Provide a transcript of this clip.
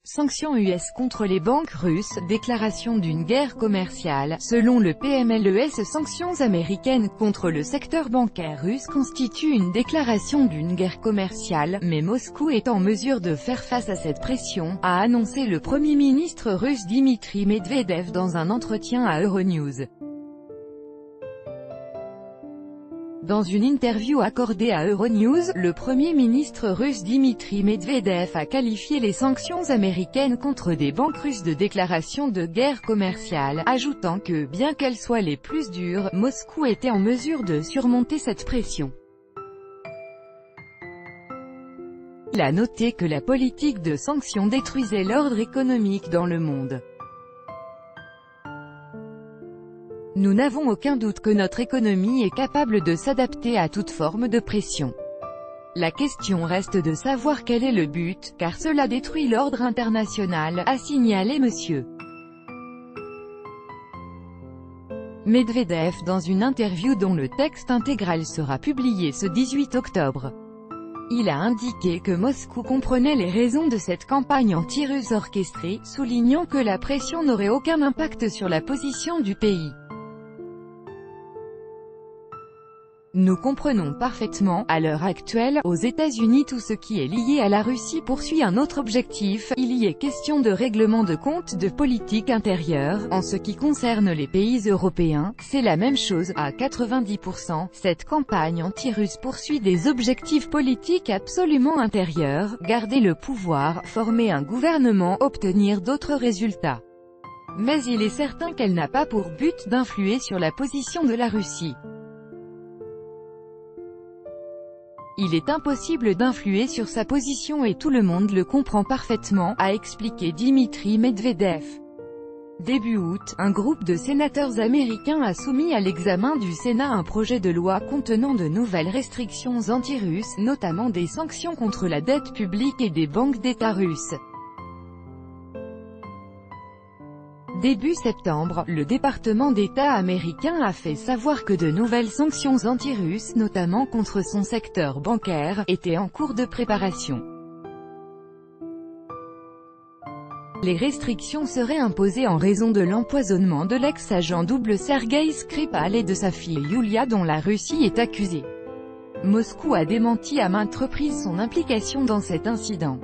Sanctions US contre les banques russes, déclaration d'une guerre commerciale. Selon le PMLES, sanctions américaines contre le secteur bancaire russe constituent une déclaration d'une guerre commerciale, mais Moscou est en mesure de faire face à cette pression, a annoncé le Premier ministre russe Dmitry Medvedev dans un entretien à Euronews. Dans une interview accordée à Euronews, le Premier ministre russe Dmitry Medvedev a qualifié les sanctions américaines contre des banques russes de déclaration de guerre commerciale, ajoutant que, bien qu'elles soient les plus dures, Moscou était en mesure de surmonter cette pression. Il a noté que la politique de sanctions détruisait l'ordre économique dans le monde. Nous n'avons aucun doute que notre économie est capable de s'adapter à toute forme de pression. La question reste de savoir quel est le but, car cela détruit l'ordre international, a signalé M. Medvedev dans une interview dont le texte intégral sera publié ce 18 octobre. Il a indiqué que Moscou comprenait les raisons de cette campagne anti-russe orchestrée, soulignant que la pression n'aurait aucun impact sur la position du pays. Nous comprenons parfaitement, à l'heure actuelle, aux États-Unis tout ce qui est lié à la Russie poursuit un autre objectif, il y est question de règlement de compte de politique intérieure. En ce qui concerne les pays européens, c'est la même chose, à 90%, cette campagne anti-russe poursuit des objectifs politiques absolument intérieurs, garder le pouvoir, former un gouvernement, obtenir d'autres résultats. Mais il est certain qu'elle n'a pas pour but d'influer sur la position de la Russie. Il est impossible d'influer sur sa position et tout le monde le comprend parfaitement, a expliqué Dmitry Medvedev. Début août, un groupe de sénateurs américains a soumis à l'examen du Sénat un projet de loi contenant de nouvelles restrictions anti-russes, notamment des sanctions contre la dette publique et des banques d'État russes. Début septembre, le département d'État américain a fait savoir que de nouvelles sanctions anti-russes, notamment contre son secteur bancaire, étaient en cours de préparation. Les restrictions seraient imposées en raison de l'empoisonnement de l'ex-agent double Sergueï Skripal et de sa fille Yulia dont la Russie est accusée. Moscou a démenti à maintes reprises son implication dans cet incident.